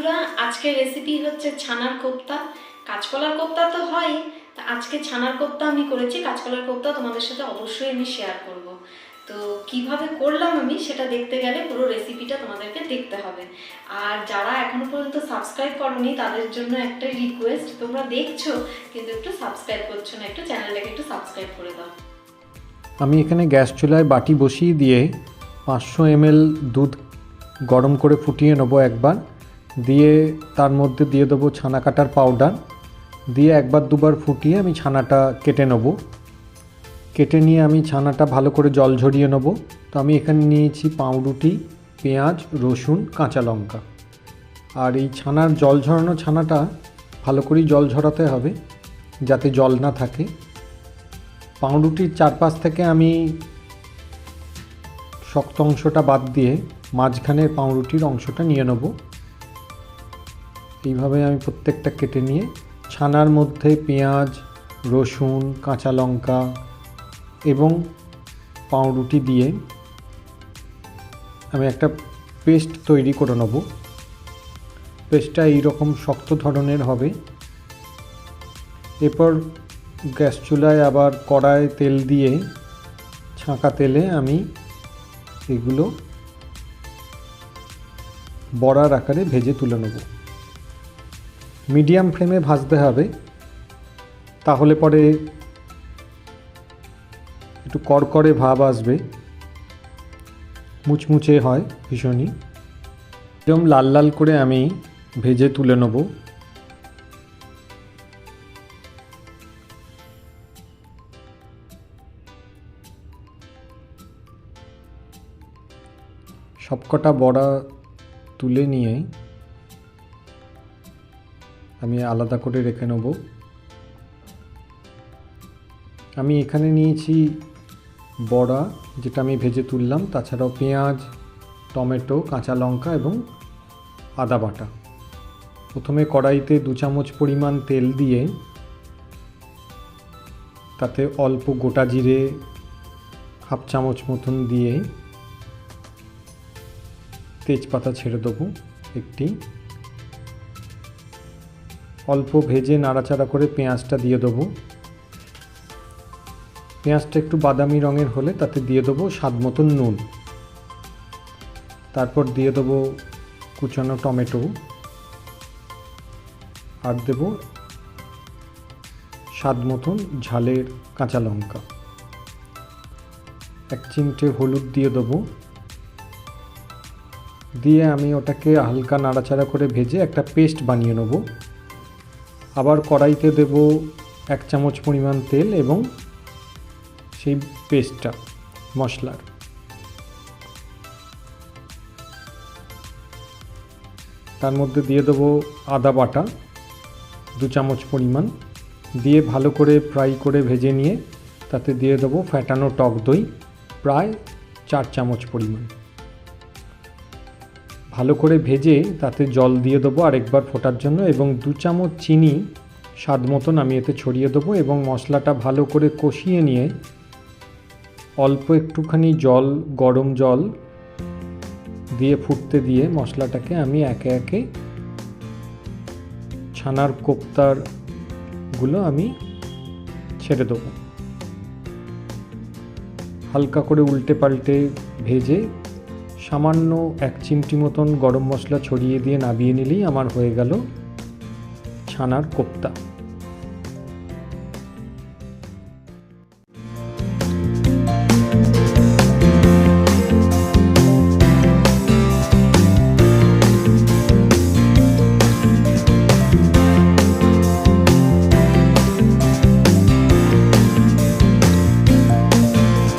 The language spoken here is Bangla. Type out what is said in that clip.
বন্ধুরা, আজকের রেসিপি হচ্ছে ছানার কোপ্তা। কাঁচকলার কোপ্তা তো হয়, তা আজকে ছানার কোপ্তা আমি করেছি। কাঁচকলার কোপ্তা তোমাদের সাথে অবশ্যই আমি শেয়ার করব। তো কিভাবে করলাম আমি সেটা দেখতে গেলে পুরো রেসিপিটা তোমাদেরকে দেখতে হবে। আর যারা এখনো পর্যন্ত সাবস্ক্রাইব করোনি তাদের জন্য একটা রিকোয়েস্ট, তোমরা দেখছো কিন্তু একটু সাবস্ক্রাইব করছো না, একটু চ্যানেলটাকে একটু সাবস্ক্রাইব করে দাও। আমি এখানে গ্যাস চুলায় বাটি বসিয়ে দিয়ে 500 ml দুধ গরম করে ফুটিয়ে নেবো একবার, দিয়ে তার মধ্যে দিয়ে দেবো ছানা কাটার পাউডার, দিয়ে একবার দুবার ফুটিয়ে আমি ছানাটা কেটে নেব। কেটে নিয়ে আমি ছানাটা ভালো করে জল ঝরিয়ে নেব। তো আমি এখানে নিয়েছি পাউরুটি, পেঁয়াজ, রসুন, কাঁচা লঙ্কা। আর এই ছানার জল ঝরানো ছানাটা ভালো করেই জল ঝরাতে হবে যাতে জল না থাকে। পাউরুটির চারপাশ থেকে আমি শক্ত অংশটা বাদ দিয়ে মাঝখানের পাউরুটির অংশটা নিয়ে নেব। এইভাবে আমি প্রত্যেকটা কেটে নিয়ে ছানার মধ্যে পেঁয়াজ, রসুন, কাঁচা লঙ্কা এবং পাউরুটি দিয়ে আমি একটা পেস্ট তৈরি করে নেব। পেস্টটা এইরকম শক্ত ধরনের হবে। এরপর গ্যাস চুলায় আবার কড়ায় তেল দিয়ে ছাঁকা তেলে আমি এগুলো বড়ার আকারে ভেজে তুলে নেব। মিডিয়াম ফ্লেমে ভাজতে হবে, তাহলে পরে একটু কড়কড়ে ভাব আসবে, মুচমুচে হয় ভীষণই। একদম লাল লাল করে আমি ভেজে তুলে নেব। সবকটা বড়া তুলে নিয়ে আমি আলাদা করে রেখে নেব। আমি এখানে নিয়েছি বড়া যেটা আমি ভেজে তুললাম, তাছাড়াও পেঁয়াজ, টমেটো, কাঁচা লঙ্কা এবং আদা বাটা। প্রথমে কড়াইতে 2 চামচ পরিমাণ তেল দিয়ে তাতে অল্প গোটা জিরে 1/2 চামচ মতন দিয়ে তেজপাতা ছেড়ে দেবো একটি। অল্প ভেজে নাড়াচাড়া করে পেঁয়াজটা দিয়ে দেবো। পেঁয়াজটা একটু বাদামি রঙের হলে তাতে দিয়ে দেবো স্বাদ মতন নুন। তারপর দিয়ে দেবো কুচানো টমেটো, আর দেবো স্বাদ মতন ঝালের কাঁচা লঙ্কা। 1 চিমটে হলুদ দিয়ে দেবো। দিয়ে আমি ওটাকে হালকা নাড়াচাড়া করে ভেজে একটা পেস্ট বানিয়ে নেব। আবার কড়াইতে দেব 1 চামচ পরিমাণ তেল এবং সেই পেস্টটা মশলার তার মধ্যে দিয়ে দেবো আদা বাটা 2 চামচ পরিমাণ, দিয়ে ভালো করে ফ্রাই করে ভেজে নিয়ে তাতে দিয়ে দেবো ফ্যাটানো টক দই প্রায় 4 চামচ পরিমাণ। ভালো করে ভেজে তাতে জল দিয়ে দেবো আরেকবার ফোটার জন্য, এবং 2 চামচ চিনি স্বাদ মতন আমি এতে ছড়িয়ে দেবো, এবং মশলাটা ভালো করে কষিয়ে নিয়ে অল্প একটুখানি জল, গরম জল দিয়ে ফুটতে দিয়ে মশলাটাকে আমি একে একে ছানার কোপ্তাগুলো আমি ছেড়ে দেবো। হালকা করে উল্টে পাল্টে ভেজে সামান্য 1 চিমটি মতন গরম মশলা ছড়িয়ে দিয়ে নামিয়ে নিলেই আমার হয়ে গেল ছানার কোপ্তা।